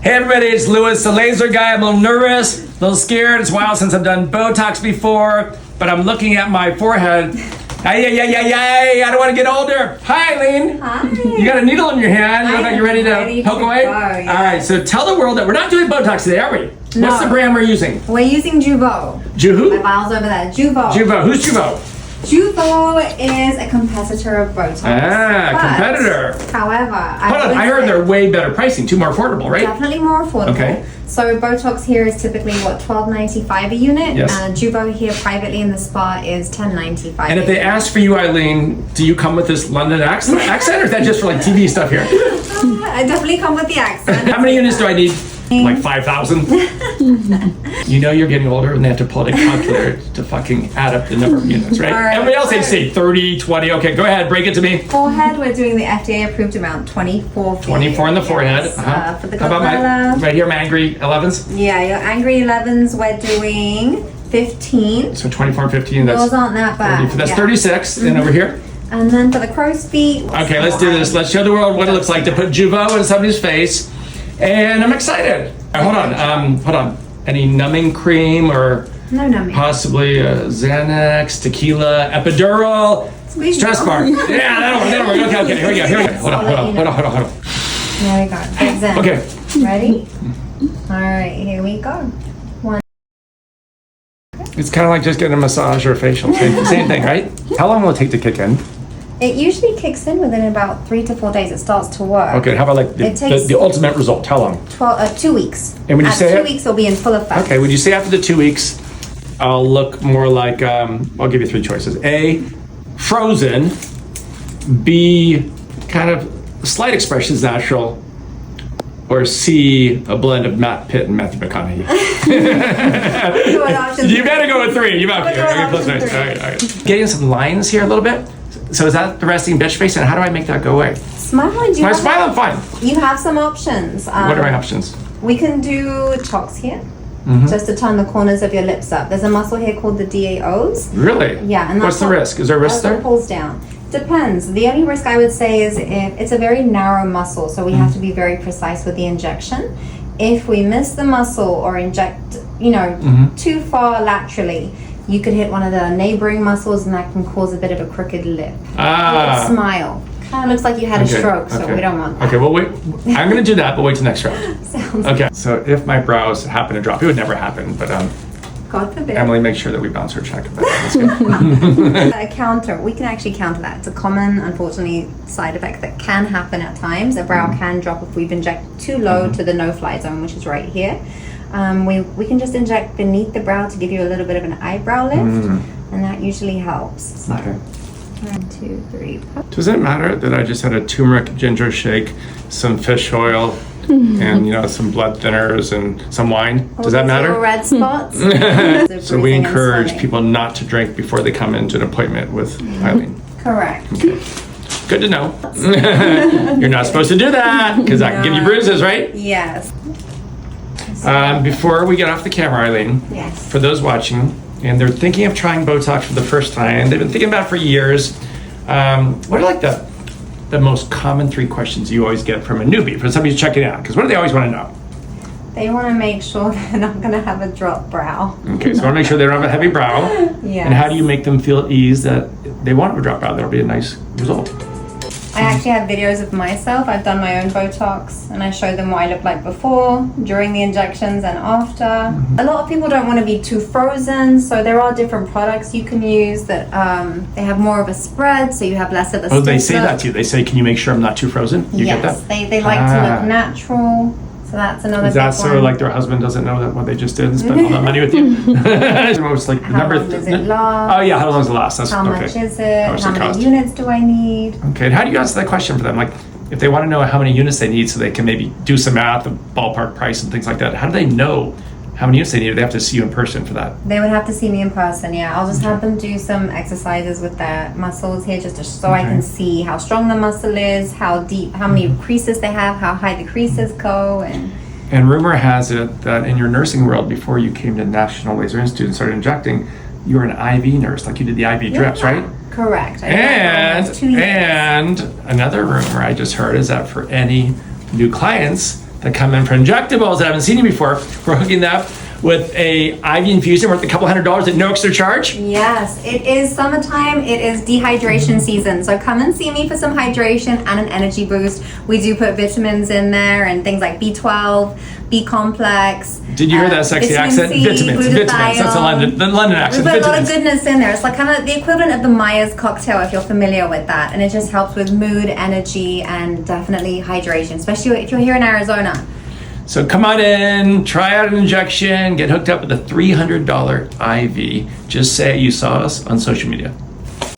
Hey everybody, it's Louis, the laser guy. I'm a little nervous, a little scared. It's a while since I've done Botox before, but I'm looking at my forehead. I don't want to get older. Hi, Eileen. Hi. You got a needle in your hand. You look like you're ready to poke away? Yeah. All right, so tell the world that we're not doing Botox today, are we? No. What's the brand we're using? We're using Jeuveau. Jeuveau? My file's over there. Jeuveau. Jeuveau. Who's Jeuveau? Jeuveau is a competitor of Botox. Competitor. However, I heard they're way better pricing, too more affordable, right? Definitely more affordable. Okay. So Botox here is typically what, $12.95 a unit, yes. and Jeuveau here privately in the spa is $10.95. And if they ask for you, Eileen, do you come with this London accent, or is that just for like TV stuff here? I definitely come with the accent. How many units do I need? Like 5,000? You know you're getting older and they have to pull out a calculator to fucking add up the number of units, right? Right. Everybody else, they say 30, 20. Okay, go ahead, break it to me. Forehead, we're doing the FDA-approved amount, 24. 24 in the forehead. Yes. For the How about glabella. right here, my angry 11s? Yeah, your angry 11s, we're doing 15. So 24 and 15, that's Those aren't that bad. 30, that's yeah. 36. And over here? And then for the crow's feet. Okay, let's do this. Let's show the world what it looks like to put Jeuveau in somebody's face. And I'm excited. Hold on. Any numbing cream or No numbing. possibly Xanax, tequila, epidural, stress bar. Yeah, that'll work. Okay, here we go. Hold on. There we go. That's it. Okay. Ready? All right, here we go. One. It's kind of like just getting a massage or a facial. Same thing, right? How long will it take to kick in? It usually kicks in within about 3 to 4 days. It starts to work. Okay, how about like It takes the ultimate result? How long? 2 weeks. And when you say 2 it- weeks, it'll be in full effect. Okay, when you say after the 2 weeks, I'll look more like, I'll give you 3 choices. A, frozen. B, kind of slight expressions natural. Or C, a blend of Matt Pitt and Matthew McConaughey. You better go with 3. You better. Okay, close enough. All right. Getting some lines here a little bit. So is that the resting bitch face? And how do I make that go away? Smiling. Am I smiling? Fine. You have some options. What are my options? We can do Tox here. Just to turn the corners of your lips up. There's a muscle here called the DAOs. Really? Yeah. And what's the risk? Is there a risk that's there? what pulls down. Depends. The only risk I would say is if it's a very narrow muscle, so we have to be very precise with the injection. If we miss the muscle or inject, too far laterally, you could hit one of the neighboring muscles and that can cause a bit of a crooked lip. Smile. Kind of looks like you had a stroke, so we don't want that. Okay, well, wait. I'm going to do that, but wait till next round. Sounds Okay, so if my brows happen to drop, it would never happen, but God forbid. Emily, make sure that we bounce her check. Let's go. We can actually counter that. It's a common, unfortunately, side effect that can happen at times. A brow can drop if we've injected too low to the no-fly zone, which is right here. We can just inject beneath the brow to give you a little bit of an eyebrow lift, and that usually helps. So, Okay. 1, 2, 3. Does it matter that I just had a turmeric ginger shake, some fish oil, and some blood thinners and some wine? Does that matter? Red spots. So we encourage people not to drink before they come into an appointment with Eileen. Correct. Okay. Good to know. You're not supposed to do that because that can give you bruises, right? Yes. Before we get off the camera, Eileen, Yes. for those watching, and they're thinking of trying Botox for the first time, they've been thinking about it for years. What are like the most common 3 questions you always get from a newbie, from somebody who's checking it out? Because what do they always want to know? They want to make sure they're not going to have a drop brow. Okay, so I want to make sure they don't have a heavy brow. Yes. And how do you make them feel at ease that they want a drop brow? That'll be a nice result. I actually have videos of myself. I've done my own Botox and I show them what I look like before, during the injections and after. A lot of people don't want to be too frozen, so there are different products you can use that they have more of a spread, so you have less of a Oh, they stiff say look. that to you. They say, can you make sure I'm not too frozen? You Yes, get that? they like to look natural, so that's another Is that big so one. like their husband doesn't know that what they just did and spent all that money with you? It's like How long does it last? Oh yeah, how long does it last? That's How okay. much is it? How much How does it many cost? units do I need? Okay, and how do you answer that question for them? Like, if they want to know how many units they need so they can maybe do some math, the ballpark price and things like that, how do they know how many units they need? Or they have to see you in person for that? They would have to see me in person, yeah. I'll just have them do some exercises with their muscles here just so I can see how strong the muscle is, how deep, how many creases they have, how high the creases go. And rumor has it that in your nursing world, before you came to National Laser Institute and started injecting, you were an IV nurse, like you did the IV drips, right? Correct. I did that for almost 2 years. And another rumor I just heard is that for any new clients, that come in for injectables that haven't seen you before, we're hooking that up with a IV infusion worth a couple $100 at no extra charge. Yes, it is summertime. It is dehydration season. So come and see me for some hydration and an energy boost. We do put vitamins in there and things like B12, B complex. Did you hear that sexy accent? Vitamins. That's the London accent. We put a lot of goodness in there. It's like kind of the equivalent of the Myers cocktail, if you're familiar with that. And it just helps with mood, energy, and definitely hydration, especially if you're here in Arizona. So come on in, try out an injection, get hooked up with a $300 IV. Just say you saw us on social media.